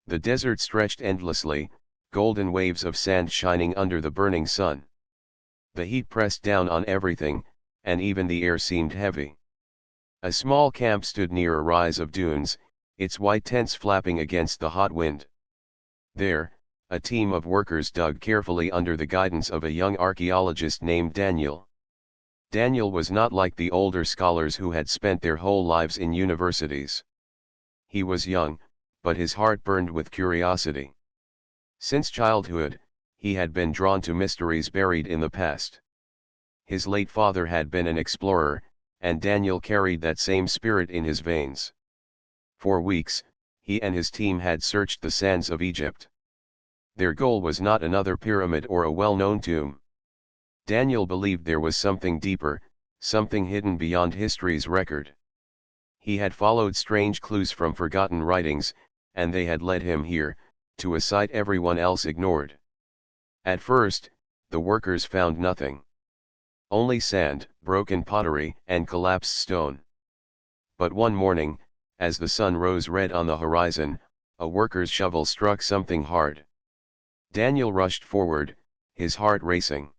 The desert stretched endlessly, golden waves of sand shining under the burning sun. The heat pressed down on everything, and even the air seemed heavy. A small camp stood near a rise of dunes, its white tents flapping against the hot wind. There, a team of workers dug carefully under the guidance of a young archaeologist named Daniel. Daniel was not like the older scholars who had spent their whole lives in universities. He was young, but his heart burned with curiosity. Since childhood, he had been drawn to mysteries buried in the past. His late father had been an explorer, and Daniel carried that same spirit in his veins. For weeks, he and his team had searched the sands of Egypt. Their goal was not another pyramid or a well-known tomb. Daniel believed there was something deeper, something hidden beyond history's record. He had followed strange clues from forgotten writings, and they had led him here, to a site everyone else ignored. At first, the workers found nothing. Only sand, broken pottery, and collapsed stone. But one morning, as the sun rose red on the horizon, a worker's shovel struck something hard. Daniel rushed forward, his heart racing.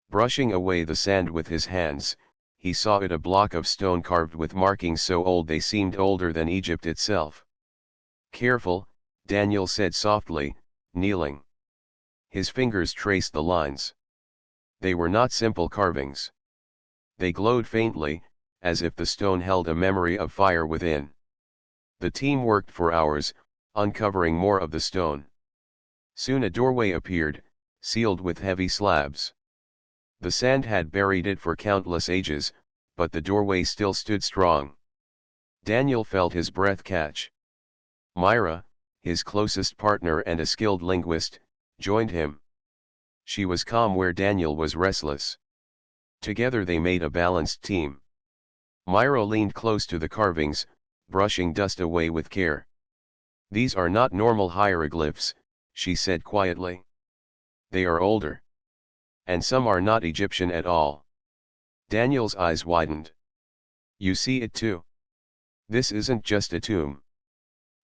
Brushing away the sand with his hands, he saw it a block of stone carved with markings so old they seemed older than Egypt itself. "Careful," Daniel said softly, kneeling. His fingers traced the lines. They were not simple carvings. They glowed faintly, as if the stone held a memory of fire within. The team worked for hours, uncovering more of the stone. Soon a doorway appeared, sealed with heavy slabs. The sand had buried it for countless ages, but the doorway still stood strong. Daniel felt his breath catch. Myra, his closest partner and a skilled linguist, joined him. She was calm where Daniel was restless. Together they made a balanced team. Myra leaned close to the carvings, brushing dust away with care. "These are not normal hieroglyphs," she said quietly. "They are older. And some are not Egyptian at all." Daniel's eyes widened. "You see it too? This isn't just a tomb.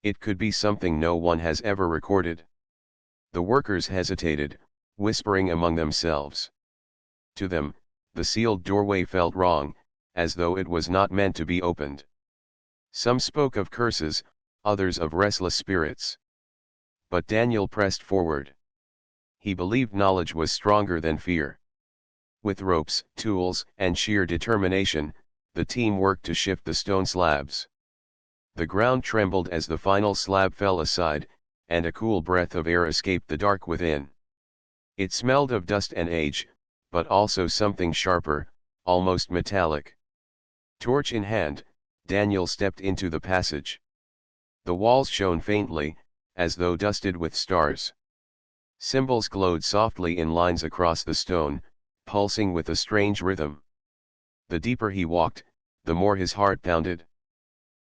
It could be something no one has ever recorded." The workers hesitated, whispering among themselves. To them, the sealed doorway felt wrong, as though it was not meant to be opened. Some spoke of curses, others of restless spirits. But Daniel pressed forward. He believed knowledge was stronger than fear. With ropes, tools, and sheer determination, the team worked to shift the stone slabs. The ground trembled as the final slab fell aside, and a cool breath of air escaped the dark within. It smelled of dust and age, but also something sharper, almost metallic. Torch in hand, Daniel stepped into the passage. The walls shone faintly, as though dusted with stars. Symbols glowed softly in lines across the stone, pulsing with a strange rhythm. The deeper he walked, the more his heart pounded.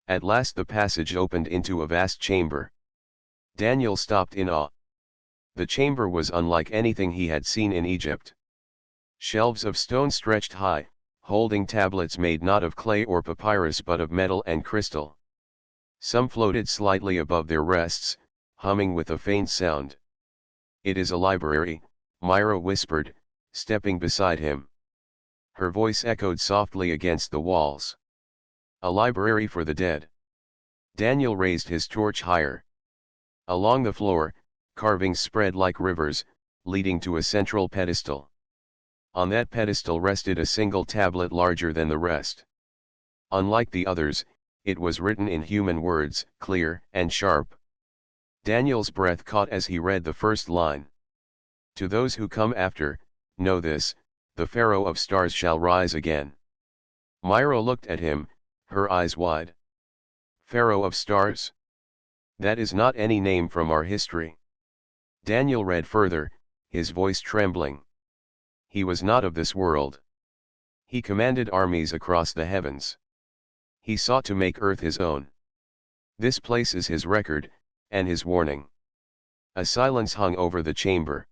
At last the passage opened into a vast chamber. Daniel stopped in awe. The chamber was unlike anything he had seen in Egypt. Shelves of stone stretched high, holding tablets made not of clay or papyrus but of metal and crystal. Some floated slightly above their rests, humming with a faint sound. "It is a library," Myra whispered, stepping beside him. Her voice echoed softly against the walls. "A library for the dead." Daniel raised his torch higher. Along the floor, carvings spread like rivers, leading to a central pedestal. On that pedestal rested a single tablet larger than the rest. Unlike the others, it was written in human words, clear and sharp. Daniel's breath caught as he read the first line. "To those who come after, know this, the Pharaoh of stars shall rise again." Myra looked at him, her eyes wide. "Pharaoh of stars? That is not any name from our history." Daniel read further, his voice trembling. "He was not of this world. He commanded armies across the heavens. He sought to make earth his own. This place is his record, and his warning." A silence hung over the chamber.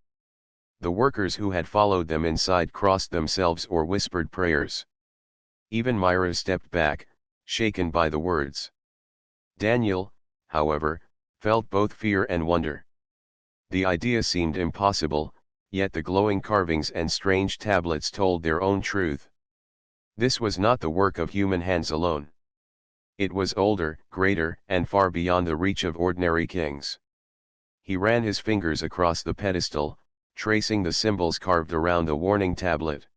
The workers who had followed them inside crossed themselves or whispered prayers. Even Myra stepped back, shaken by the words. Daniel, however, felt both fear and wonder. The idea seemed impossible, yet the glowing carvings and strange tablets told their own truth. This was not the work of human hands alone. It was older, greater, and far beyond the reach of ordinary kings. He ran his fingers across the pedestal, tracing the symbols carved around the warning tablet.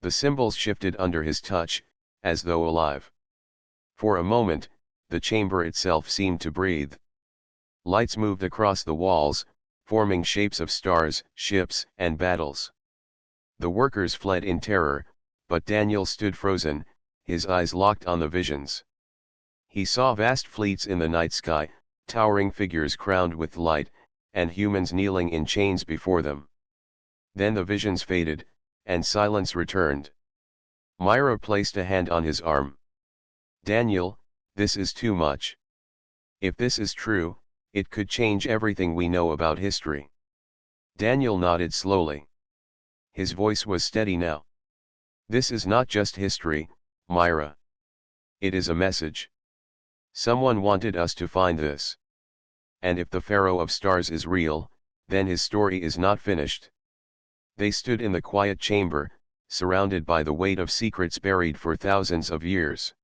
The symbols shifted under his touch, as though alive. For a moment, the chamber itself seemed to breathe. Lights moved across the walls, forming shapes of stars, ships, and battles. The workers fled in terror, but Daniel stood frozen, his eyes locked on the visions. He saw vast fleets in the night sky, towering figures crowned with light, and humans kneeling in chains before them. Then the visions faded, and silence returned. Myra placed a hand on his arm. "Daniel, this is too much. If this is true, it could change everything we know about history." Daniel nodded slowly. His voice was steady now. "This is not just history, Myra. It is a message. Someone wanted us to find this. And if the Pharaoh of stars is real, then his story is not finished." They stood in the quiet chamber, surrounded by the weight of secrets buried for thousands of years.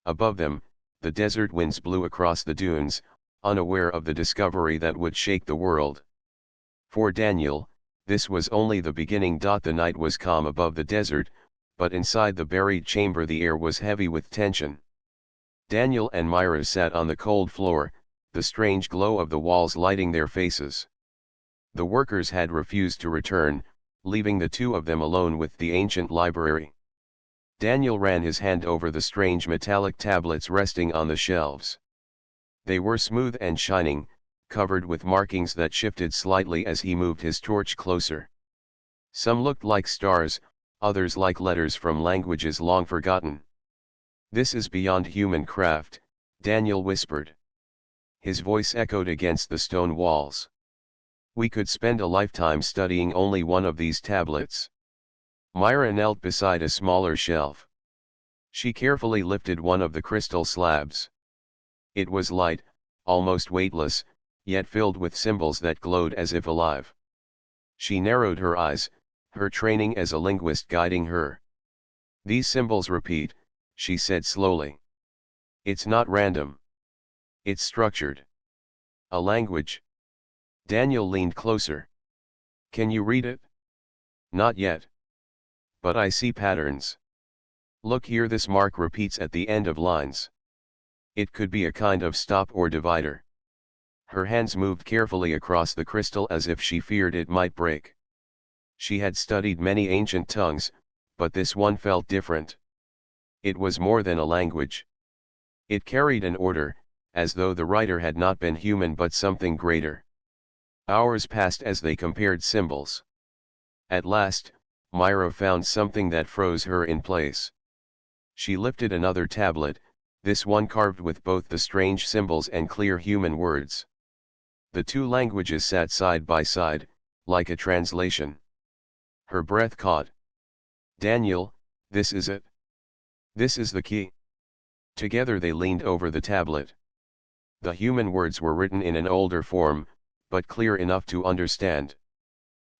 Above them, the desert winds blew across the dunes, unaware of the discovery that would shake the world. For Daniel, this was only the beginning. The night was calm above the desert, but inside the buried chamber the air was heavy with tension. Daniel and Myra sat on the cold floor, the strange glow of the walls lighting their faces. The workers had refused to return, leaving the two of them alone with the ancient library. Daniel ran his hand over the strange metallic tablets resting on the shelves. They were smooth and shining, covered with markings that shifted slightly as he moved his torch closer. Some looked like stars, others like letters from languages long forgotten. "This is beyond human craft," Daniel whispered. His voice echoed against the stone walls. "We could spend a lifetime studying only one of these tablets." Myra knelt beside a smaller shelf. She carefully lifted one of the crystal slabs. It was light, almost weightless, yet filled with symbols that glowed as if alive. She narrowed her eyes, her training as a linguist guiding her. "These symbols repeat," she said slowly. "It's not random. It's structured. A language." Daniel leaned closer. "Can you read it?" "Not yet. But I see patterns. Look here, this mark repeats at the end of lines. It could be a kind of stop or divider." Her hands moved carefully across the crystal as if she feared it might break. She had studied many ancient tongues, but this one felt different. It was more than a language. It carried an order, as though the writer had not been human but something greater. Hours passed as they compared symbols. At last, Myra found something that froze her in place. She lifted another tablet, this one carved with both the strange symbols and clear human words. The two languages sat side by side, like a translation. Her breath caught. "Daniel, this is it. This is the key." Together they leaned over the tablet. The human words were written in an older form, but clear enough to understand.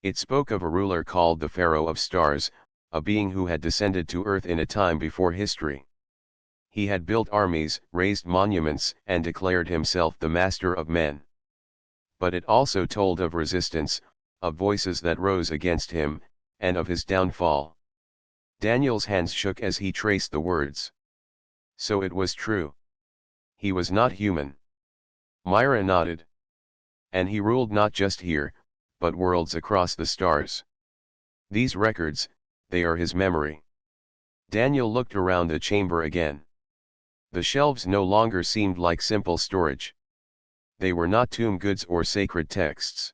It spoke of a ruler called the Pharaoh of stars, a being who had descended to earth in a time before history. He had built armies, raised monuments, and declared himself the master of men. But it also told of resistance, of voices that rose against him, and of his downfall. Daniel's hands shook as he traced the words. So it was true. He was not human. Myra nodded. And he ruled not just here, but worlds across the stars. These records, they are his memory. Daniel looked around the chamber again. The shelves no longer seemed like simple storage. They were not tomb goods or sacred texts.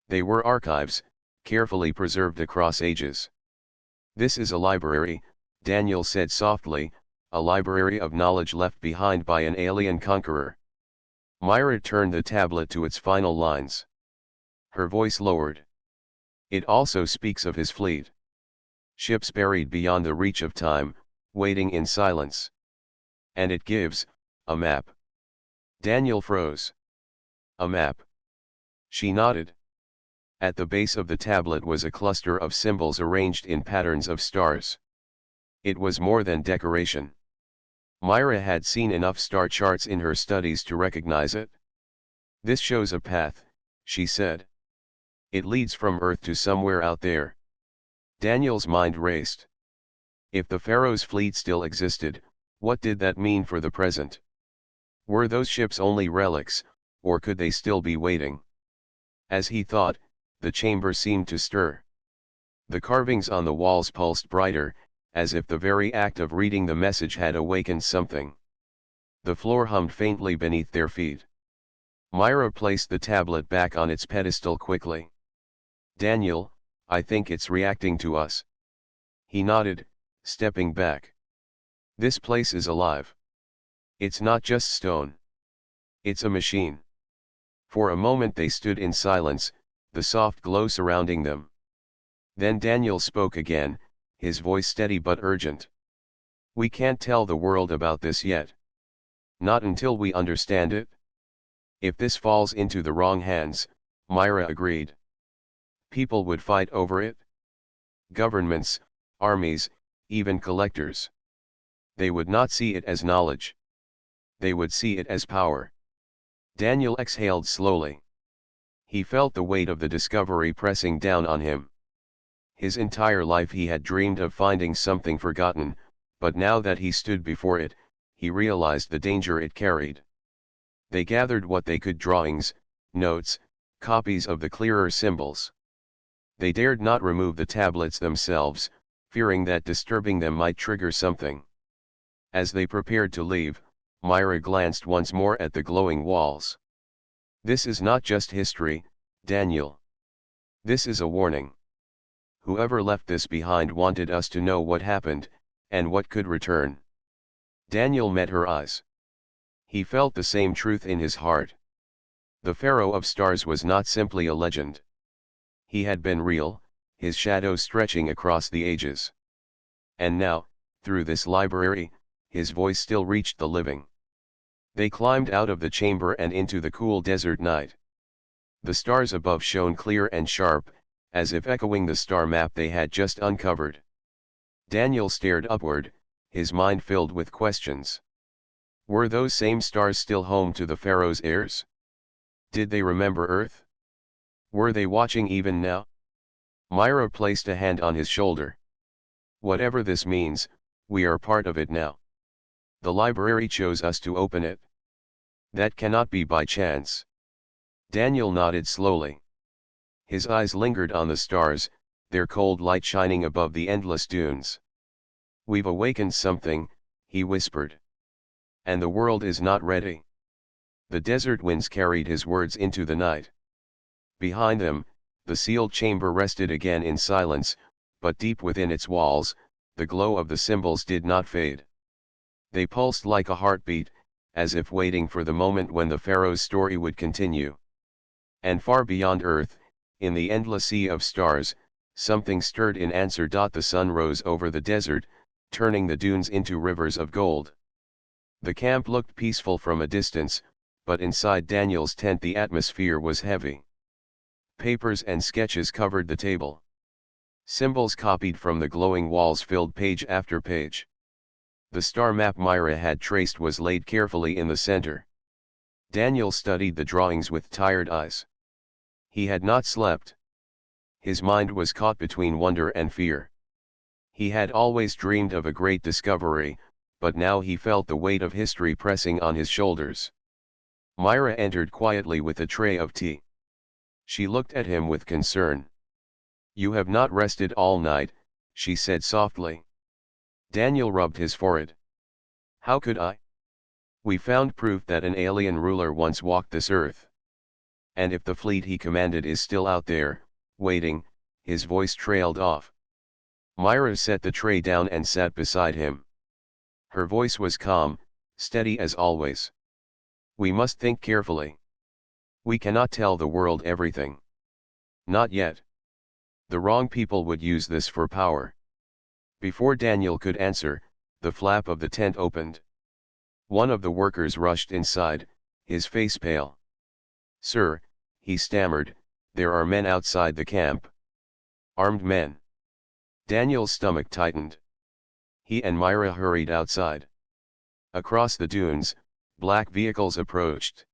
They were archives, carefully preserved across ages. "This is a library," Daniel said softly, "a library of knowledge left behind by an alien conqueror." Myra turned the tablet to its final lines. Her voice lowered. "It also speaks of his fleet. Ships buried beyond the reach of time, waiting in silence. And it gives a map." Daniel froze. A map. She nodded. At the base of the tablet was a cluster of symbols arranged in patterns of stars. It was more than decoration. Myra had seen enough star charts in her studies to recognize it. This shows a path, she said. It leads from Earth to somewhere out there. Daniel's mind raced. If the Pharaoh's fleet still existed, what did that mean for the present? Were those ships only relics, or could they still be waiting? As he thought, the chamber seemed to stir. The carvings on the walls pulsed brighter, as if the very act of reading the message had awakened something. The floor hummed faintly beneath their feet. Myra placed the tablet back on its pedestal quickly. Daniel, I think it's reacting to us. He nodded, stepping back. This place is alive. It's not just stone. It's a machine. For a moment they stood in silence, the soft glow surrounding them. Then Daniel spoke again, his voice steady but urgent. We can't tell the world about this yet. Not until we understand it. If this falls into the wrong hands, Myra agreed. People would fight over it. Governments, armies, even collectors. They would not see it as knowledge. They would see it as power. Daniel exhaled slowly. He felt the weight of the discovery pressing down on him. His entire life he had dreamed of finding something forgotten, but now that he stood before it, he realized the danger it carried. They gathered what they could: drawings, notes, copies of the clearer symbols. They dared not remove the tablets themselves, fearing that disturbing them might trigger something. As they prepared to leave, Myra glanced once more at the glowing walls. This is not just history, Daniel. This is a warning. Whoever left this behind wanted us to know what happened, and what could return. Daniel met her eyes. He felt the same truth in his heart. The Pharaoh of Stars was not simply a legend. He had been real, his shadow stretching across the ages. And now, through this library, his voice still reached the living. They climbed out of the chamber and into the cool desert night. The stars above shone clear and sharp, as if echoing the star map they had just uncovered. Daniel stared upward, his mind filled with questions. Were those same stars still home to the Pharaoh's heirs? Did they remember Earth? Were they watching even now? Myra placed a hand on his shoulder. Whatever this means, we are part of it now. The library chose us to open it. That cannot be by chance. Daniel nodded slowly. His eyes lingered on the stars, their cold light shining above the endless dunes. We've awakened something, he whispered. And the world is not ready. The desert winds carried his words into the night. Behind them, the sealed chamber rested again in silence, but deep within its walls, the glow of the symbols did not fade. They pulsed like a heartbeat, as if waiting for the moment when the Pharaoh's story would continue. And far beyond Earth, in the endless sea of stars, something stirred in answer. The sun rose over the desert, turning the dunes into rivers of gold. The camp looked peaceful from a distance, but inside Daniel's tent the atmosphere was heavy. Papers and sketches covered the table. Symbols copied from the glowing walls filled page after page. The star map Myra had traced was laid carefully in the center. Daniel studied the drawings with tired eyes. He had not slept. His mind was caught between wonder and fear. He had always dreamed of a great discovery, but now he felt the weight of history pressing on his shoulders. Myra entered quietly with a tray of tea. She looked at him with concern. You have not rested all night, she said softly. Daniel rubbed his forehead. How could I? We found proof that an alien ruler once walked this earth. And if the fleet he commanded is still out there, waiting, his voice trailed off. Myra set the tray down and sat beside him. Her voice was calm, steady as always. We must think carefully. We cannot tell the world everything. Not yet. The wrong people would use this for power. Before Daniel could answer, the flap of the tent opened. One of the workers rushed inside, his face pale. "Sir," he stammered, "there are men outside the camp." "Armed men?" Daniel's stomach tightened. He and Myra hurried outside. Across the dunes, black vehicles approached.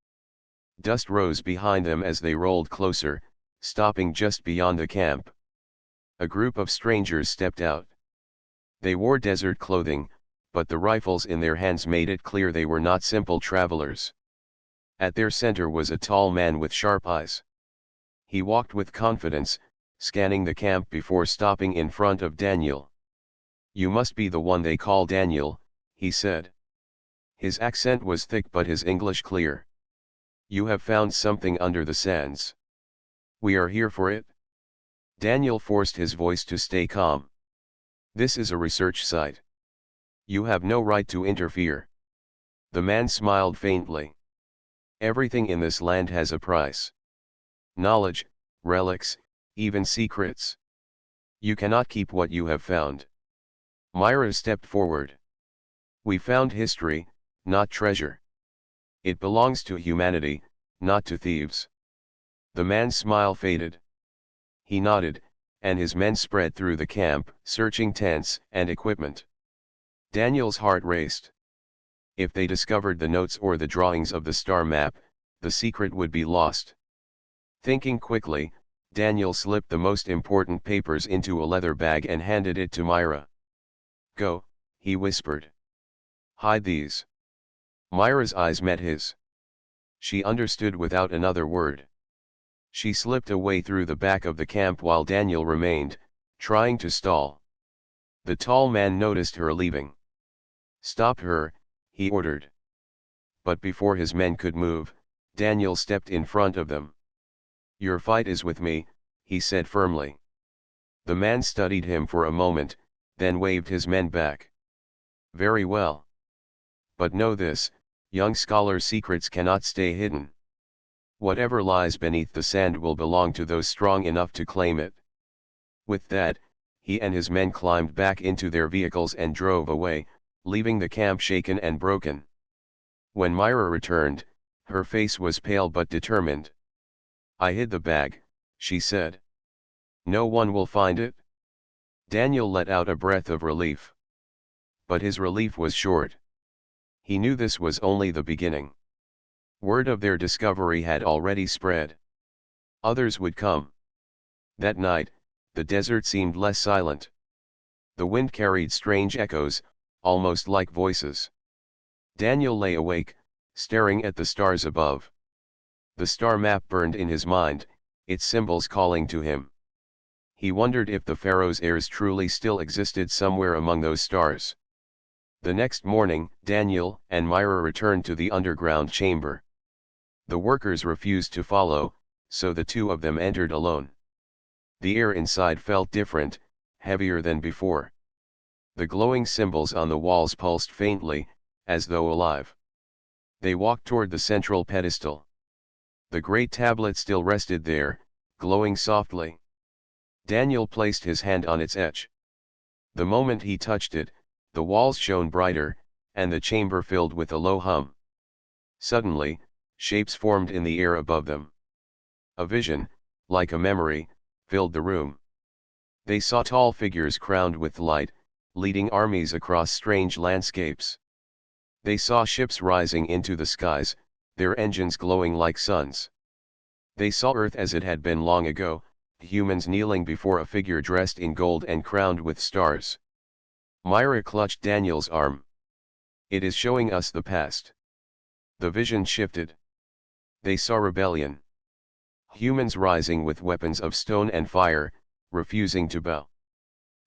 Dust rose behind them as they rolled closer, stopping just beyond the camp. A group of strangers stepped out. They wore desert clothing, but the rifles in their hands made it clear they were not simple travelers. At their center was a tall man with sharp eyes. He walked with confidence, scanning the camp before stopping in front of Daniel. "You must be the one they call Daniel," he said. His accent was thick but his English clear. "You have found something under the sands. We are here for it." Daniel forced his voice to stay calm. "This is a research site. You have no right to interfere." The man smiled faintly. "Everything in this land has a price. Knowledge, relics, even secrets. You cannot keep what you have found." Myra stepped forward. "We found history, not treasure. It belongs to humanity, not to thieves." The man's smile faded. He nodded, and his men spread through the camp, searching tents and equipment. Daniel's heart raced. If they discovered the notes or the drawings of the star map, the secret would be lost. Thinking quickly, Daniel slipped the most important papers into a leather bag and handed it to Myra. "Go," he whispered. "Hide these." Myra's eyes met his. She understood without another word. She slipped away through the back of the camp while Daniel remained, trying to stall. The tall man noticed her leaving. "Stop her," he ordered. But before his men could move, Daniel stepped in front of them. "Your fight is with me," he said firmly. The man studied him for a moment, then waved his men back. "Very well. But know this, young scholar, secrets cannot stay hidden. Whatever lies beneath the sand will belong to those strong enough to claim it." With that, he and his men climbed back into their vehicles and drove away, leaving the camp shaken and broken. When Myra returned, her face was pale but determined. "I hid the bag," she said. "No one will find it." Daniel let out a breath of relief. But his relief was short. He knew this was only the beginning. Word of their discovery had already spread. Others would come. That night, the desert seemed less silent. The wind carried strange echoes, almost like voices. Daniel lay awake, staring at the stars above. The star map burned in his mind, its symbols calling to him. He wondered if the Pharaoh's heirs truly still existed somewhere among those stars. The next morning, Daniel and Myra returned to the underground chamber. The workers refused to follow, so the two of them entered alone. The air inside felt different, heavier than before. The glowing symbols on the walls pulsed faintly, as though alive. They walked toward the central pedestal. The great tablet still rested there, glowing softly. Daniel placed his hand on its edge. The moment he touched it, the walls shone brighter, and the chamber filled with a low hum. Suddenly, shapes formed in the air above them. A vision, like a memory, filled the room. They saw tall figures crowned with light, leading armies across strange landscapes. They saw ships rising into the skies, their engines glowing like suns. They saw Earth as it had been long ago, humans kneeling before a figure dressed in gold and crowned with stars. Myra clutched Daniel's arm. "It is showing us the past." The vision shifted. They saw rebellion. Humans rising with weapons of stone and fire, refusing to bow.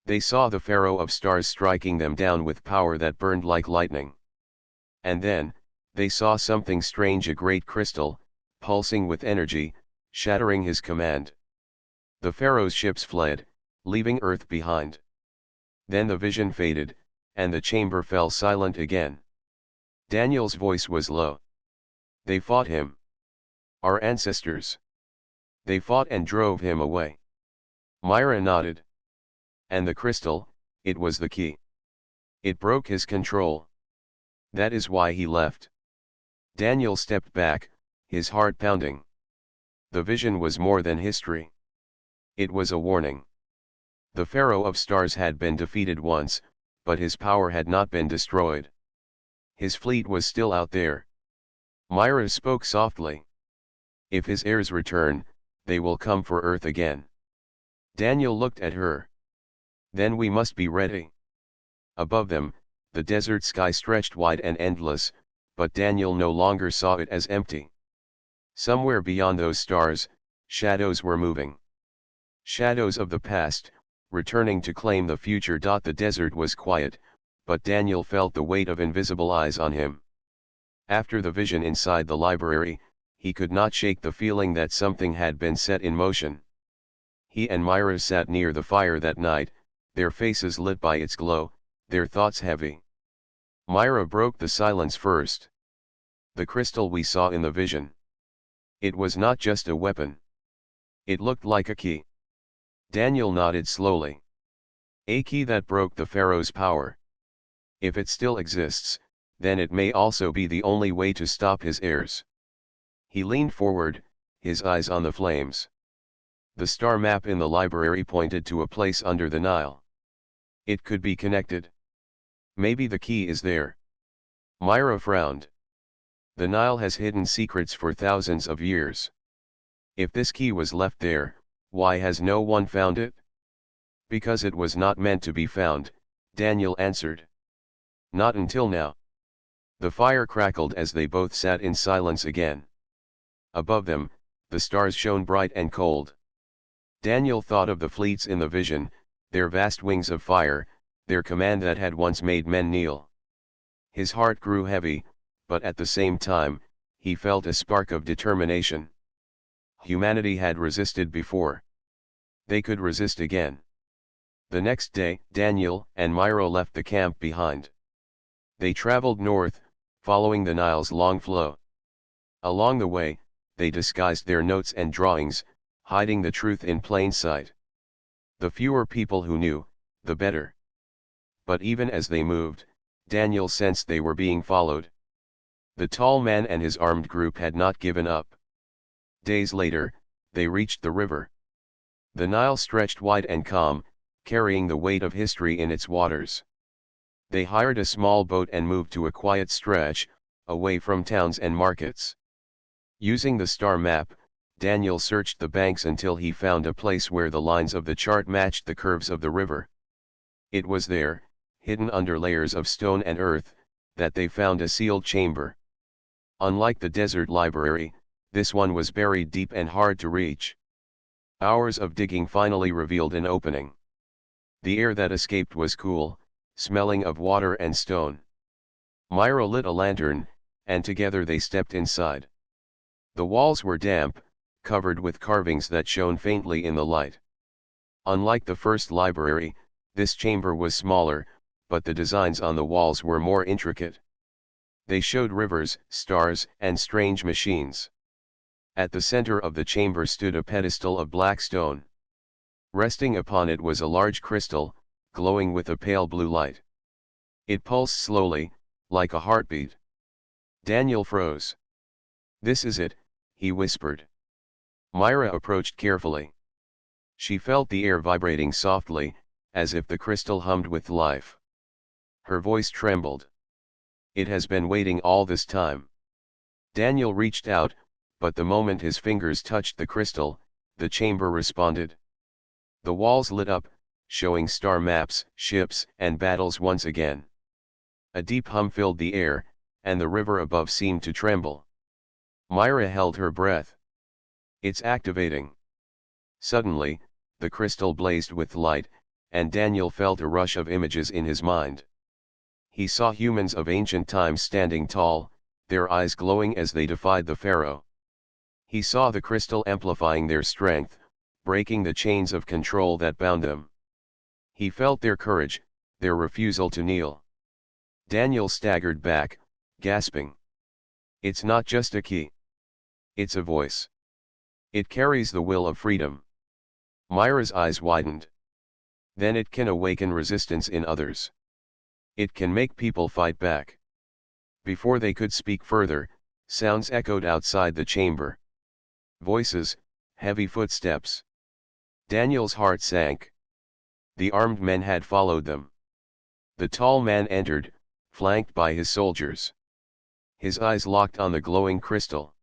They saw the Pharaoh of stars striking them down with power that burned like lightning. And then, they saw something strange, a great crystal, pulsing with energy, shattering his command. The Pharaoh's ships fled, leaving Earth behind. Then the vision faded, and the chamber fell silent again. Daniel's voice was low. "They fought him. Our ancestors. They fought and drove him away." Myra nodded. "And the crystal, it was the key. It broke his control. That is why he left." Daniel stepped back, his heart pounding. The vision was more than history. It was a warning. The Pharaoh of Stars had been defeated once, but his power had not been destroyed. His fleet was still out there. Myra spoke softly. If his heirs return, they will come for Earth again. Daniel looked at her. Then we must be ready. Above them, the desert sky stretched wide and endless, but Daniel no longer saw it as empty. Somewhere beyond those stars, shadows were moving. Shadows of the past, returning to claim the future. The desert was quiet, but Daniel felt the weight of invisible eyes on him. After the vision inside the library, he could not shake the feeling that something had been set in motion. He and Myra sat near the fire that night, their faces lit by its glow, their thoughts heavy. Myra broke the silence first. The crystal we saw in the vision. It was not just a weapon. It looked like a key. Daniel nodded slowly. A key that broke the Pharaoh's power. If it still exists, then it may also be the only way to stop his heirs. He leaned forward, his eyes on the flames. The star map in the library pointed to a place under the Nile. It could be connected. Maybe the key is there. Myra frowned. The Nile has hidden secrets for thousands of years. If this key was left there, why has no one found it? Because it was not meant to be found, Daniel answered. Not until now. The fire crackled as they both sat in silence again. Above them, the stars shone bright and cold. Daniel thought of the fleets in the vision, their vast wings of fire, their command that had once made men kneel. His heart grew heavy, but at the same time, he felt a spark of determination. Humanity had resisted before. They could resist again. The next day, Daniel and Myra left the camp behind. They traveled north, following the Nile's long flow. Along the way, they disguised their notes and drawings, hiding the truth in plain sight. The fewer people who knew, the better. But even as they moved, Daniel sensed they were being followed. The tall man and his armed group had not given up. Days later, they reached the river. The Nile stretched wide and calm, carrying the weight of history in its waters. They hired a small boat and moved to a quiet stretch, away from towns and markets. Using the star map, Daniel searched the banks until he found a place where the lines of the chart matched the curves of the river. It was there, hidden under layers of stone and earth, that they found a sealed chamber. Unlike the desert library, this one was buried deep and hard to reach. Hours of digging finally revealed an opening. The air that escaped was cool, smelling of water and stone. Myra lit a lantern, and together they stepped inside. The walls were damp, covered with carvings that shone faintly in the light. Unlike the first library, this chamber was smaller, but the designs on the walls were more intricate. They showed rivers, stars, and strange machines. At the center of the chamber stood a pedestal of black stone. Resting upon it was a large crystal, glowing with a pale blue light. It pulsed slowly, like a heartbeat. Daniel froze. "This is it," he whispered. Myra approached carefully. She felt the air vibrating softly, as if the crystal hummed with life. Her voice trembled. "It has been waiting all this time." Daniel reached out, but the moment his fingers touched the crystal, the chamber responded. The walls lit up, showing star maps, ships, and battles once again. A deep hum filled the air, and the river above seemed to tremble. Myra held her breath. "It's activating." Suddenly, the crystal blazed with light, and Daniel felt a rush of images in his mind. He saw humans of ancient times standing tall, their eyes glowing as they defied the Pharaoh. He saw the crystal amplifying their strength, breaking the chains of control that bound them. He felt their courage, their refusal to kneel. Daniel staggered back, gasping. "It's not just a key. It's a voice. It carries the will of freedom." Myra's eyes widened. "Then it can awaken resistance in others. It can make people fight back." Before they could speak further, sounds echoed outside the chamber. Voices, Heavy footsteps. Daniel's heart sank. The armed men had followed them. The tall man entered, flanked by his soldiers. His eyes locked on the glowing crystal.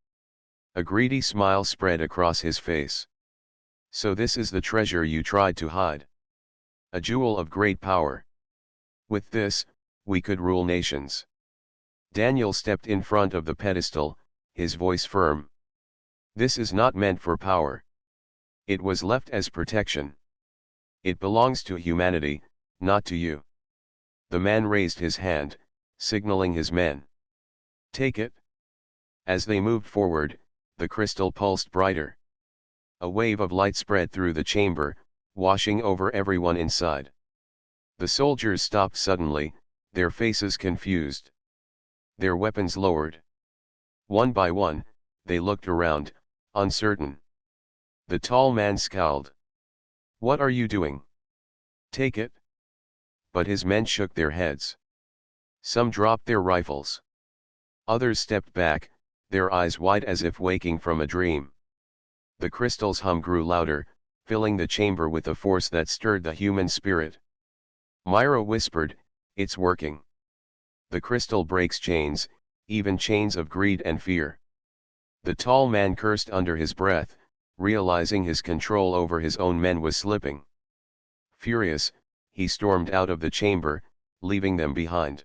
A greedy smile spread across his face. So this is the treasure you tried to hide. A jewel of great power. With this, we could rule nations. Daniel stepped in front of the pedestal, his voice firm. This is not meant for power. It was left as protection. It belongs to humanity, not to you. The man raised his hand, signaling his men. Take it. As they moved forward, the crystal pulsed brighter. A wave of light spread through the chamber, washing over everyone inside. The soldiers stopped suddenly, their faces confused. Their weapons lowered. One by one, they looked around, uncertain. The tall man scowled. What are you doing? Take it. But his men shook their heads. Some dropped their rifles. Others stepped back, their eyes wide as if waking from a dream. The crystal's hum grew louder, filling the chamber with a force that stirred the human spirit. Myra whispered, "It's working. The crystal breaks chains, even chains of greed and fear." The tall man cursed under his breath, realizing his control over his own men was slipping. Furious, he stormed out of the chamber, leaving them behind.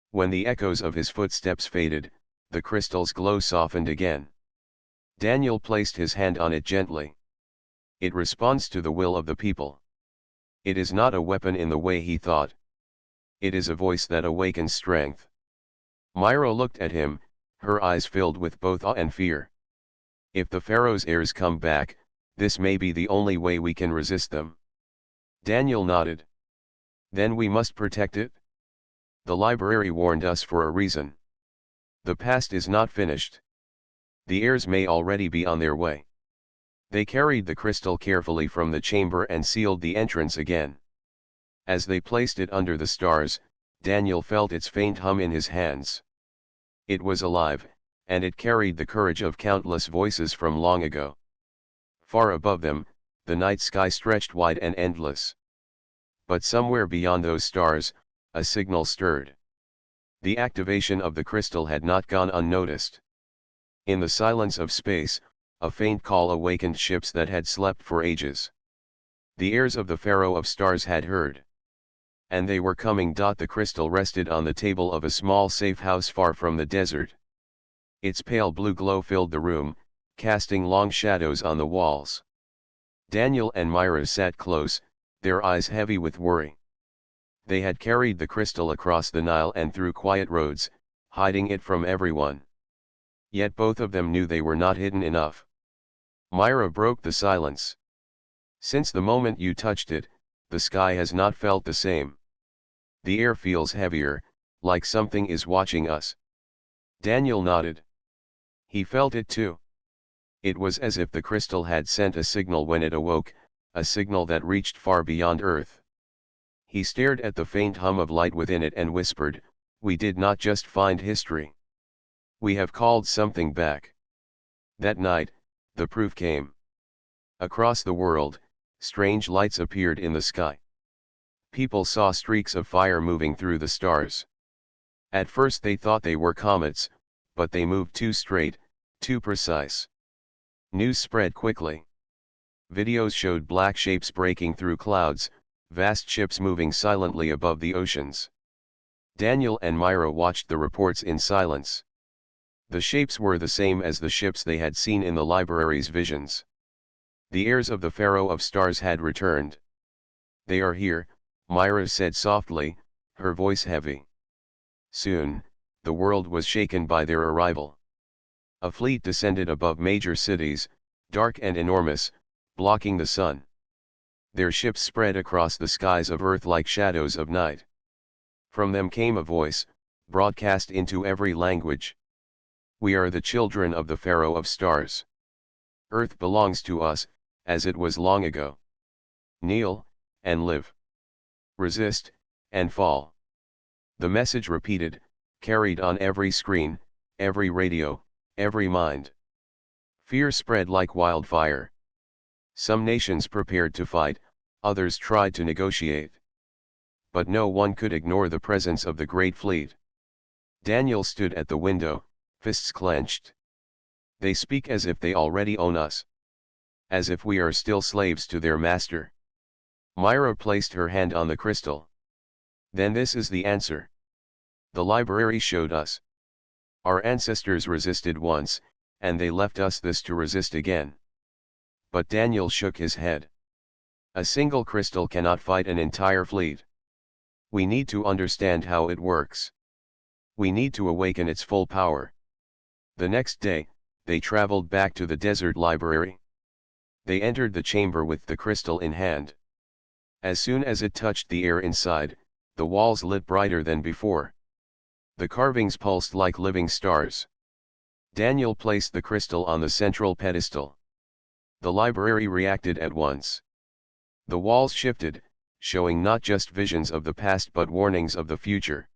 When the echoes of his footsteps faded, the crystal's glow softened again. Daniel placed his hand on it gently. It responds to the will of the people. It is not a weapon in the way he thought. It is a voice that awakens strength. Myra looked at him, her eyes filled with both awe and fear. If the Pharaoh's heirs come back, this may be the only way we can resist them. Daniel nodded. Then we must protect it? The library warned us for a reason. The past is not finished. The heirs may already be on their way. They carried the crystal carefully from the chamber and sealed the entrance again. As they placed it under the stars, Daniel felt its faint hum in his hands. It was alive, and it carried the courage of countless voices from long ago. Far above them, the night sky stretched wide and endless. But somewhere beyond those stars, a signal stirred. The activation of the crystal had not gone unnoticed. In the silence of space, a faint call awakened ships that had slept for ages. The heirs of the Pharaoh of Stars had heard. And they were coming. The crystal rested on the table of a small safe house far from the desert. Its pale blue glow filled the room, casting long shadows on the walls. Daniel and Myra sat close, their eyes heavy with worry. They had carried the crystal across the Nile and through quiet roads, hiding it from everyone. Yet both of them knew they were not hidden enough. Myra broke the silence. Since the moment you touched it, the sky has not felt the same. The air feels heavier, like something is watching us. Daniel nodded. He felt it too. It was as if the crystal had sent a signal when it awoke, a signal that reached far beyond Earth. He stared at the faint hum of light within it and whispered, "We did not just find history. We have called something back." That night, the proof came. Across the world, strange lights appeared in the sky. People saw streaks of fire moving through the stars. At first they thought they were comets, but they moved too straight, too precise. News spread quickly. Videos showed black shapes breaking through clouds, vast ships moving silently above the oceans. Daniel and Myra watched the reports in silence. The shapes were the same as the ships they had seen in the library's visions. The heirs of the Pharaoh of Stars had returned. "They are here," Myra said softly, her voice heavy. Soon, the world was shaken by their arrival. A fleet descended above major cities, dark and enormous, blocking the sun. Their ships spread across the skies of Earth like shadows of night. From them came a voice, broadcast into every language. "We are the children of the Pharaoh of Stars. Earth belongs to us, as it was long ago. Kneel, and live. Resist, and fall." The message repeated, carried on every screen, every radio, every mind. Fear spread like wildfire. Some nations prepared to fight, others tried to negotiate. But no one could ignore the presence of the great fleet. Daniel stood at the window, fists clenched. They speak as if they already own us. As if we are still slaves to their master. Myra placed her hand on the crystal. Then this is the answer. The library showed us. Our ancestors resisted once, and they left us this to resist again. But Daniel shook his head. A single crystal cannot fight an entire fleet. We need to understand how it works. We need to awaken its full power. The next day, they traveled back to the desert library. They entered the chamber with the crystal in hand. As soon as it touched the air inside, the walls lit brighter than before. The carvings pulsed like living stars. Daniel placed the crystal on the central pedestal. The library reacted at once. The walls shifted, showing not just visions of the past but warnings of the future.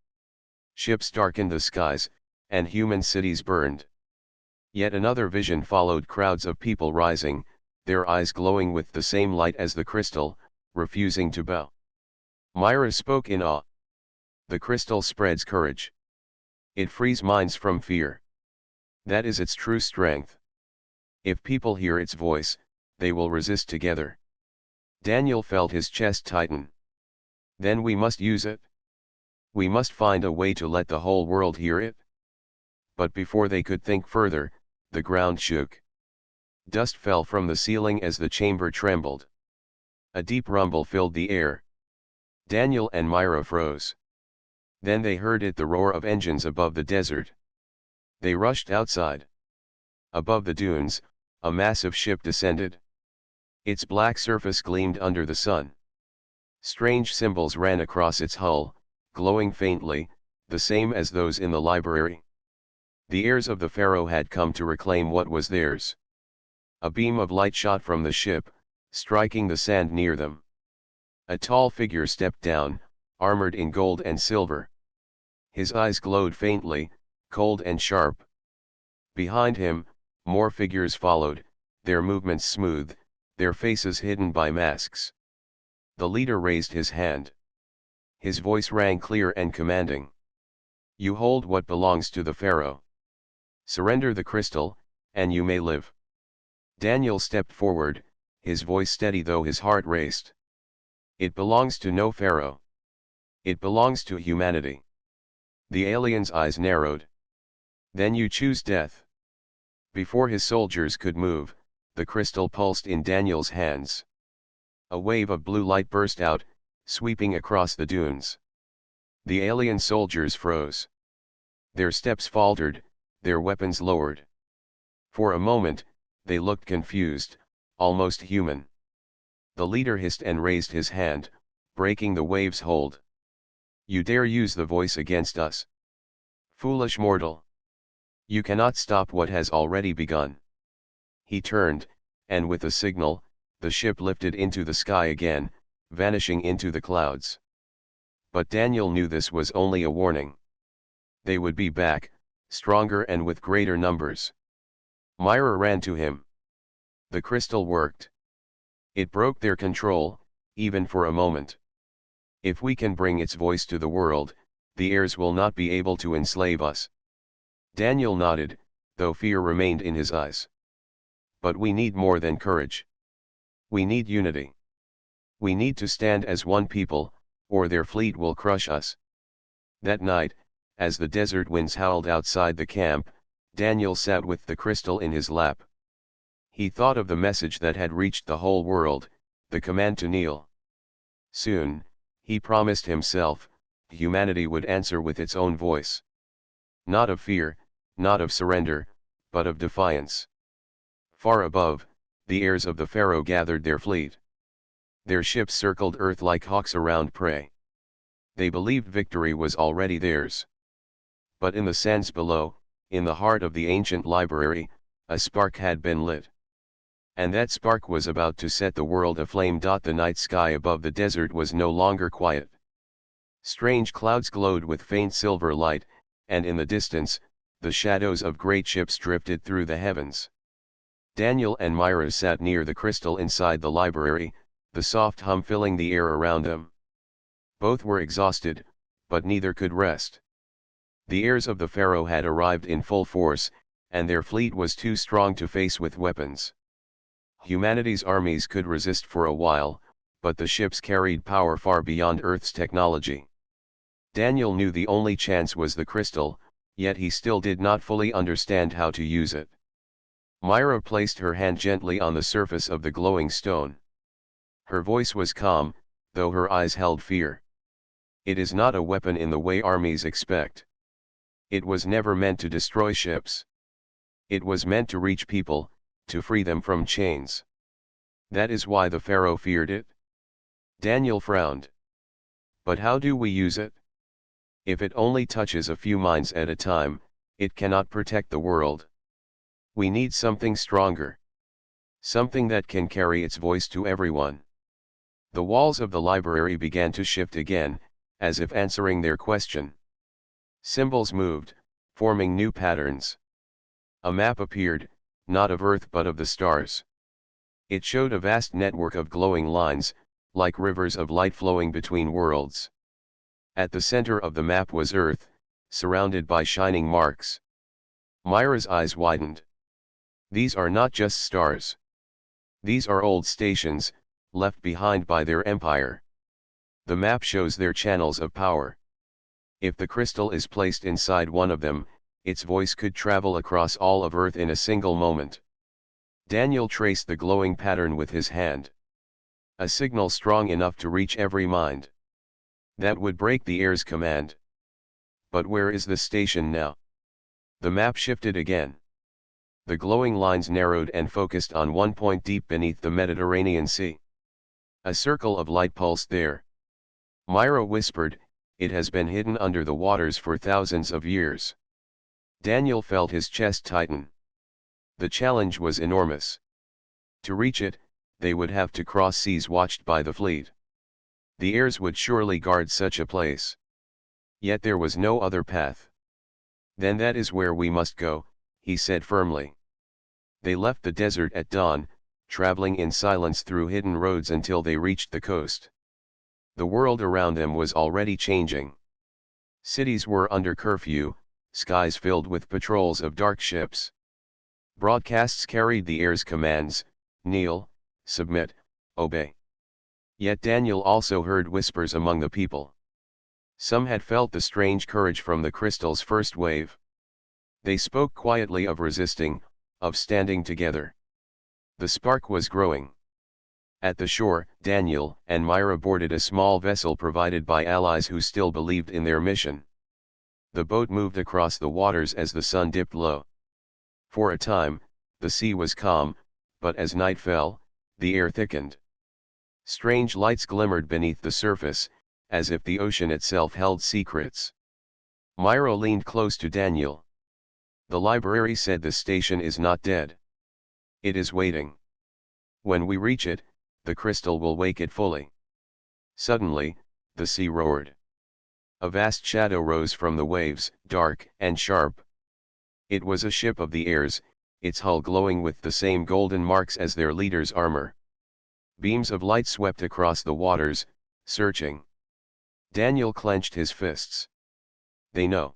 Ships darkened the skies, and human cities burned. Yet another vision followed, crowds of people rising, their eyes glowing with the same light as the crystal, refusing to bow. Myra spoke in awe. The crystal spreads courage. It frees minds from fear. That is its true strength. If people hear its voice, they will resist together. Daniel felt his chest tighten. Then we must use it. We must find a way to let the whole world hear it. But before they could think further, the ground shook. Dust fell from the ceiling as the chamber trembled. A deep rumble filled the air. Daniel and Myra froze. Then they heard it, the roar of engines above the desert. They rushed outside. Above the dunes, a massive ship descended. Its black surface gleamed under the sun. Strange symbols ran across its hull, glowing faintly, the same as those in the library. The heirs of the Pharaoh had come to reclaim what was theirs. A beam of light shot from the ship, striking the sand near them. A tall figure stepped down, armored in gold and silver. His eyes glowed faintly, cold and sharp. Behind him, more figures followed, their movements smooth, their faces hidden by masks. The leader raised his hand. His voice rang clear and commanding. You hold what belongs to the Pharaoh. Surrender the crystal, and you may live. Daniel stepped forward, his voice steady though his heart raced. It belongs to no Pharaoh. It belongs to humanity. The alien's eyes narrowed. Then you choose death. Before his soldiers could move, the crystal pulsed in Daniel's hands. A wave of blue light burst out, sweeping across the dunes. The alien soldiers froze. Their steps faltered, their weapons lowered. For a moment, they looked confused, almost human. The leader hissed and raised his hand, breaking the wave's hold. You dare use the voice against us? Foolish mortal! You cannot stop what has already begun. He turned, and with a signal, the ship lifted into the sky again, vanishing into the clouds. But Daniel knew this was only a warning. They would be back, stronger and with greater numbers. Myra ran to him. The crystal worked. It broke their control, even for a moment. If we can bring its voice to the world, the heirs will not be able to enslave us. Daniel nodded, though fear remained in his eyes. But we need more than courage. We need unity. We need to stand as one people, or their fleet will crush us. That night, as the desert winds howled outside the camp, Daniel sat with the crystal in his lap. He thought of the message that had reached the whole world, the command to kneel. Soon, he promised himself, humanity would answer with its own voice. Not of fear, not of surrender, but of defiance. Far above, the heirs of the Pharaoh gathered their fleet. Their ships circled Earth like hawks around prey. They believed victory was already theirs. But in the sands below, in the heart of the ancient library, a spark had been lit. And that spark was about to set the world aflame. The night sky above the desert was no longer quiet. Strange clouds glowed with faint silver light, and in the distance, the shadows of great ships drifted through the heavens. Daniel and Myra sat near the crystal inside the library, the soft hum filling the air around them. Both were exhausted, but neither could rest. The heirs of the Pharaoh had arrived in full force, and their fleet was too strong to face with weapons. Humanity's armies could resist for a while, but the ships carried power far beyond Earth's technology. Daniel knew the only chance was the crystal, yet he still did not fully understand how to use it. Myra placed her hand gently on the surface of the glowing stone. Her voice was calm, though her eyes held fear. It is not a weapon in the way armies expect. It was never meant to destroy ships. It was meant to reach people, to free them from chains. That is why the Pharaoh feared it. Daniel frowned. But how do we use it? If it only touches a few minds at a time, it cannot protect the world. We need something stronger. Something that can carry its voice to everyone. The walls of the library began to shift again, as if answering their question. Symbols moved, forming new patterns. A map appeared, not of Earth but of the stars. It showed a vast network of glowing lines, like rivers of light flowing between worlds. At the center of the map was Earth, surrounded by shining marks. Myra's eyes widened. These are not just stars. These are old stations, left behind by their empire. The map shows their channels of power. If the crystal is placed inside one of them, its voice could travel across all of Earth in a single moment. Daniel traced the glowing pattern with his hand. A signal strong enough to reach every mind. That would break the heir's command. But where is the station now? The map shifted again. The glowing lines narrowed and focused on one point deep beneath the Mediterranean Sea. A circle of light pulsed there. Myra whispered, "It has been hidden under the waters for thousands of years." Daniel felt his chest tighten. The challenge was enormous. To reach it, they would have to cross seas watched by the fleet. The heirs would surely guard such a place. Yet there was no other path. "Then that is where we must go," he said firmly. They left the desert at dawn, traveling in silence through hidden roads until they reached the coast. The world around them was already changing. Cities were under curfew, skies filled with patrols of dark ships. Broadcasts carried the heirs' commands: kneel, submit, obey. Yet Daniel also heard whispers among the people. Some had felt the strange courage from the crystal's first wave. They spoke quietly of resisting, of standing together. The spark was growing. At the shore, Daniel and Myra boarded a small vessel provided by allies who still believed in their mission. The boat moved across the waters as the sun dipped low. For a time, the sea was calm, but as night fell, the air thickened. Strange lights glimmered beneath the surface, as if the ocean itself held secrets. Myra leaned close to Daniel. "The library said the station is not dead. It is waiting. When we reach it, the crystal will wake it fully." Suddenly, the sea roared. A vast shadow rose from the waves, dark and sharp. It was a ship of the heirs, its hull glowing with the same golden marks as their leader's armor. Beams of light swept across the waters, searching. Daniel clenched his fists. They know.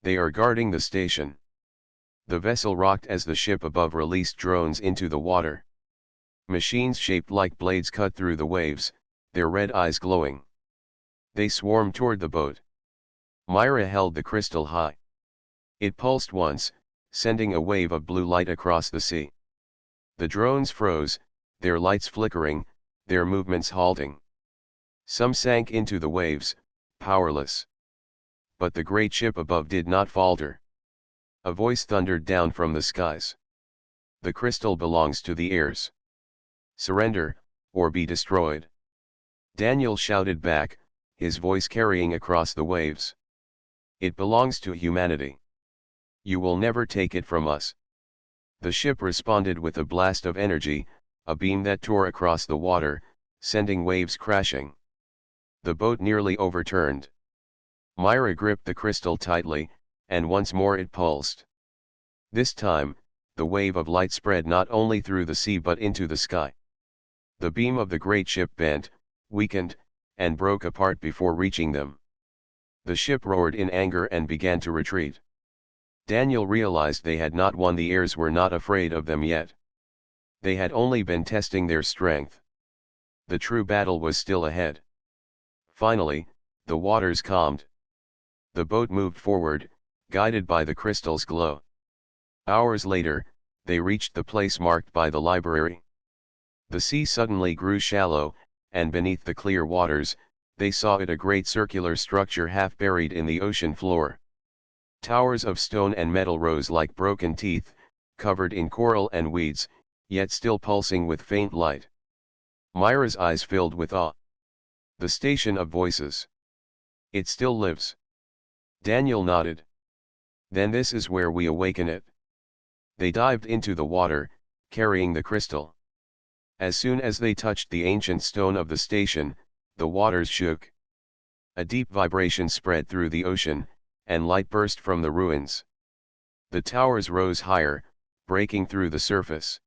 They are guarding the station. The vessel rocked as the ship above released drones into the water. Machines shaped like blades cut through the waves, their red eyes glowing. They swarmed toward the boat. Myra held the crystal high. It pulsed once, sending a wave of blue light across the sea. The drones froze, their lights flickering, their movements halting. Some sank into the waves, powerless. But the great ship above did not falter. A voice thundered down from the skies. "The crystal belongs to the heirs. Surrender, or be destroyed." Daniel shouted back, his voice carrying across the waves. "It belongs to humanity. You will never take it from us." The ship responded with a blast of energy, a beam that tore across the water, sending waves crashing. The boat nearly overturned. Myra gripped the crystal tightly, and once more it pulsed. This time, the wave of light spread not only through the sea but into the sky. The beam of the great ship bent, weakened, and broke apart before reaching them. The ship roared in anger and began to retreat. Daniel realized they had not won. The heirs were not afraid of them yet. They had only been testing their strength. The true battle was still ahead. Finally, the waters calmed. The boat moved forward, guided by the crystal's glow. Hours later, they reached the place marked by the library. The sea suddenly grew shallow, and beneath the clear waters, they saw it, a great circular structure half buried in the ocean floor. Towers of stone and metal rose like broken teeth, covered in coral and weeds, yet still pulsing with faint light. Myra's eyes filled with awe. The station of voices. It still lives. Daniel nodded. Then this is where we awaken it. They dived into the water, carrying the crystal. As soon as they touched the ancient stone of the station, the waters shook. A deep vibration spread through the ocean, and light burst from the ruins. The towers rose higher, breaking through the surface.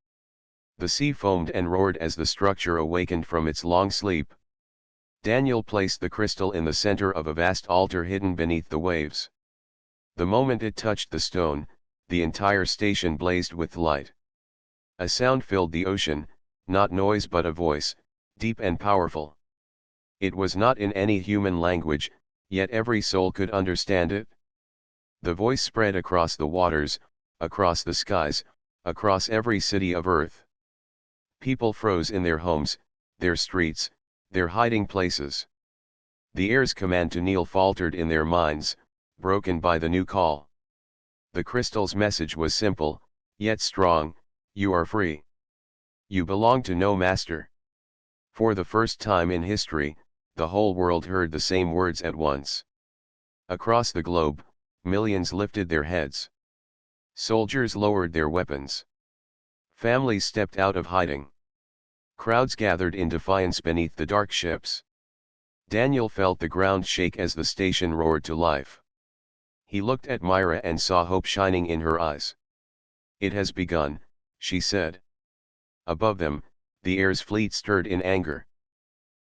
The sea foamed and roared as the structure awakened from its long sleep. Daniel placed the crystal in the center of a vast altar hidden beneath the waves. The moment it touched the stone, the entire station blazed with light. A sound filled the ocean, not noise but a voice, deep and powerful. It was not in any human language, yet every soul could understand it. The voice spread across the waters, across the skies, across every city of earth. People froze in their homes, their streets, their hiding places. The air's command to kneel faltered in their minds, broken by the new call. The crystal's message was simple, yet strong: you are free. You belong to no master. For the first time in history, the whole world heard the same words at once. Across the globe, millions lifted their heads. Soldiers lowered their weapons. Families stepped out of hiding. Crowds gathered in defiance beneath the dark ships. Daniel felt the ground shake as the station roared to life. He looked at Myra and saw hope shining in her eyes. It has begun, she said. Above them, the air's fleet stirred in anger.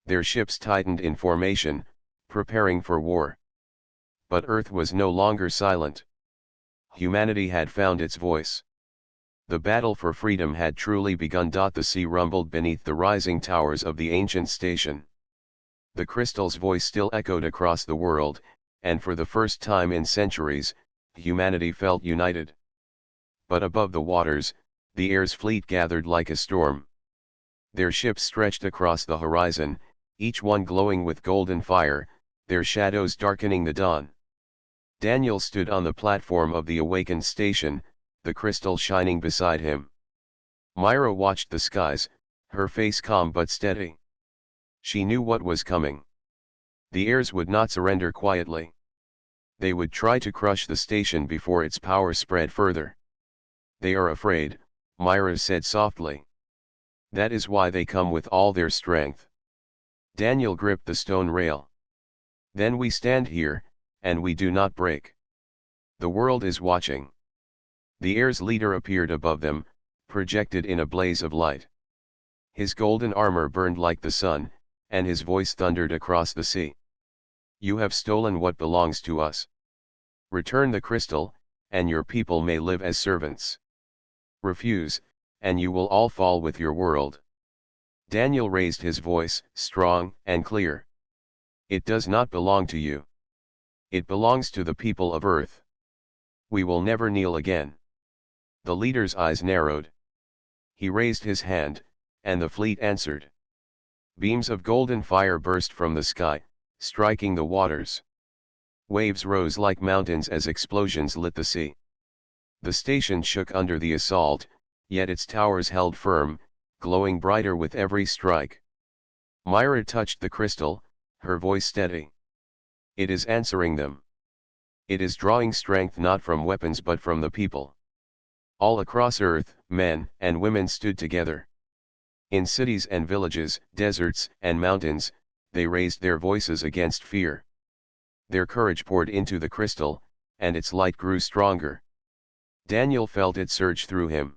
Their ships tightened in formation, preparing for war. But Earth was no longer silent. Humanity had found its voice. The battle for freedom had truly begun. The sea rumbled beneath the rising towers of the ancient station. The crystal's voice still echoed across the world, and for the first time in centuries, humanity felt united. But above the waters, the air's fleet gathered like a storm. Their ships stretched across the horizon, each one glowing with golden fire, their shadows darkening the dawn. Daniel stood on the platform of the awakened station, the crystal shining beside him. Myra watched the skies, her face calm but steady. She knew what was coming. The heirs would not surrender quietly. They would try to crush the station before its power spread further. They are afraid, Myra said softly. That is why they come with all their strength. Daniel gripped the stone rail. Then we stand here, and we do not break. The world is watching. The air's leader appeared above them, projected in a blaze of light. His golden armor burned like the sun, and his voice thundered across the sea. You have stolen what belongs to us. Return the crystal, and your people may live as servants. Refuse, and you will all fall with your world. Daniel raised his voice, strong and clear. It does not belong to you. It belongs to the people of Earth. We will never kneel again. The leader's eyes narrowed. He raised his hand, and the fleet answered. Beams of golden fire burst from the sky, striking the waters. Waves rose like mountains as explosions lit the sea. The station shook under the assault, yet its towers held firm, glowing brighter with every strike. Myra touched the crystal, her voice steady. It is answering them. It is drawing strength not from weapons but from the people. All across Earth, men and women stood together. In cities and villages, deserts and mountains, they raised their voices against fear. Their courage poured into the crystal, and its light grew stronger. Daniel felt it surge through him.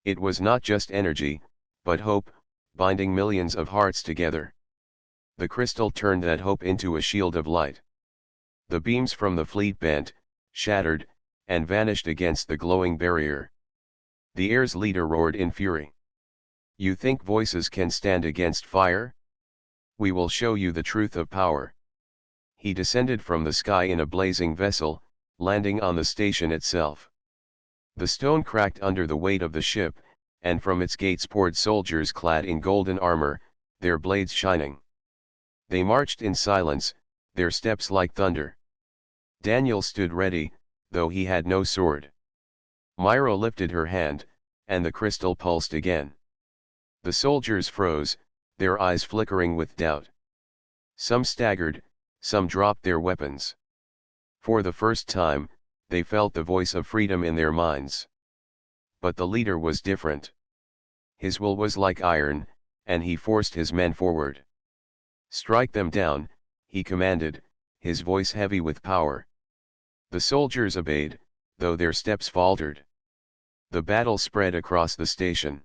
It was not just energy, but hope, binding millions of hearts together. The crystal turned that hope into a shield of light. The beams from the fleet bent, shattered, and vanished against the glowing barrier. The air's leader roared in fury. You think voices can stand against fire? We will show you the truth of power. He descended from the sky in a blazing vessel, landing on the station itself. The stone cracked under the weight of the ship, and from its gates poured soldiers clad in golden armor, their blades shining. They marched in silence, their steps like thunder. Daniel stood ready, though he had no sword. Myra lifted her hand, and the crystal pulsed again. The soldiers froze, their eyes flickering with doubt. Some staggered, some dropped their weapons. For the first time, they felt the voice of freedom in their minds. But the leader was different. His will was like iron, and he forced his men forward. Strike them down, he commanded, his voice heavy with power. The soldiers obeyed, though their steps faltered. The battle spread across the station.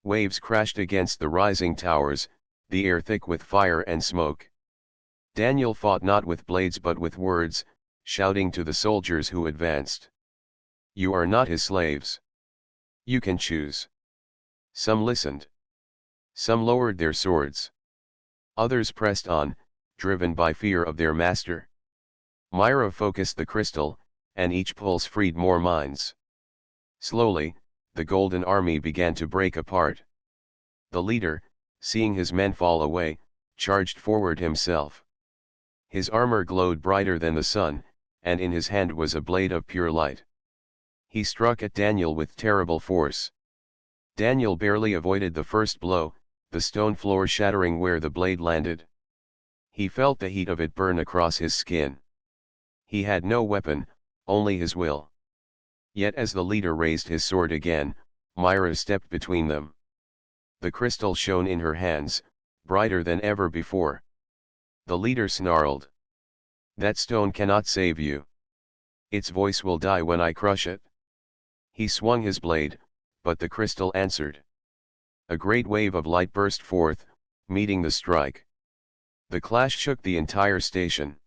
Waves crashed against the rising towers, the air thick with fire and smoke. Daniel fought not with blades but with words, shouting to the soldiers who advanced. You are not his slaves. You can choose. Some listened. Some lowered their swords. Others pressed on, driven by fear of their master. Myra focused the crystal, and each pulse freed more minds. Slowly, the golden army began to break apart. The leader, seeing his men fall away, charged forward himself. His armor glowed brighter than the sun, and in his hand was a blade of pure light. He struck at Daniel with terrible force. Daniel barely avoided the first blow, the stone floor shattering where the blade landed. He felt the heat of it burn across his skin. He had no weapon, only his will. Yet as the leader raised his sword again, Myra stepped between them. The crystal shone in her hands, brighter than ever before. The leader snarled. That stone cannot save you. Its voice will die when I crush it. He swung his blade, but the crystal answered. A great wave of light burst forth, meeting the strike. The clash shook the entire station.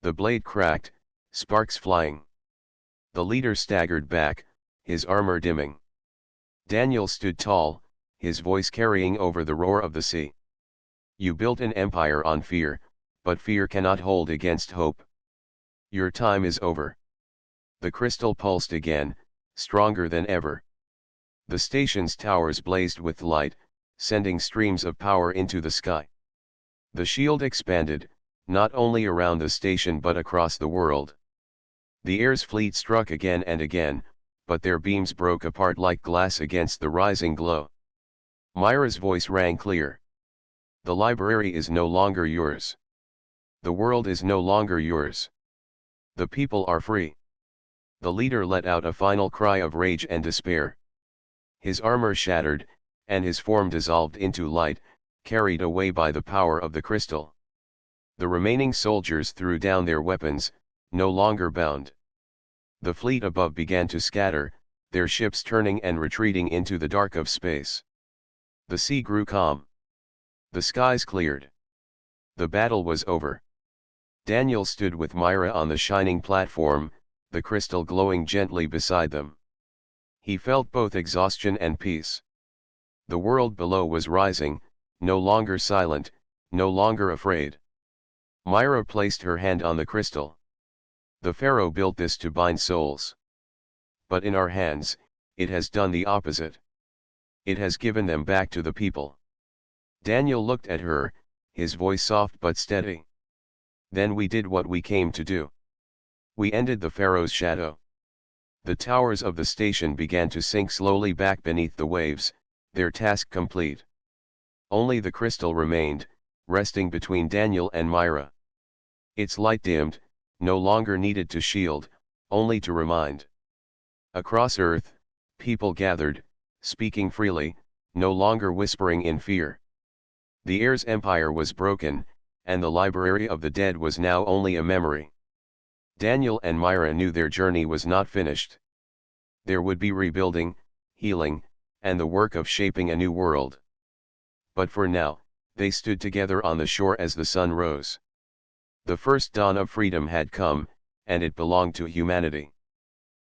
The blade cracked, sparks flying. The leader staggered back, his armor dimming. Daniel stood tall, his voice carrying over the roar of the sea. You built an empire on fear, but fear cannot hold against hope. Your time is over. The crystal pulsed again, stronger than ever. The station's towers blazed with light, sending streams of power into the sky. The shield expanded, not only around the station but across the world. The air's fleet struck again and again, but their beams broke apart like glass against the rising glow. Myra's voice rang clear. The library is no longer yours. The world is no longer yours. The people are free. The leader let out a final cry of rage and despair. His armor shattered, and his form dissolved into light, carried away by the power of the crystal. The remaining soldiers threw down their weapons, no longer bound. The fleet above began to scatter, their ships turning and retreating into the dark of space. The sea grew calm. The skies cleared. The battle was over. Daniel stood with Myra on the shining platform, the crystal glowing gently beside them. He felt both exhaustion and peace. The world below was rising, no longer silent, no longer afraid. Myra placed her hand on the crystal. The Pharaoh built this to bind souls. But in our hands, it has done the opposite. It has given them back to the people. Daniel looked at her, his voice soft but steady. Then we did what we came to do. We ended the Pharaoh's shadow. The towers of the station began to sink slowly back beneath the waves, their task complete. Only the crystal remained, resting between Daniel and Myra. Its light dimmed, no longer needed to shield, only to remind. Across earth, people gathered, speaking freely, no longer whispering in fear. The air's empire was broken, and the library of the dead was now only a memory. Daniel and Myra knew their journey was not finished. There would be rebuilding, healing, and the work of shaping a new world. But for now, they stood together on the shore as the sun rose. The first dawn of freedom had come, and it belonged to humanity.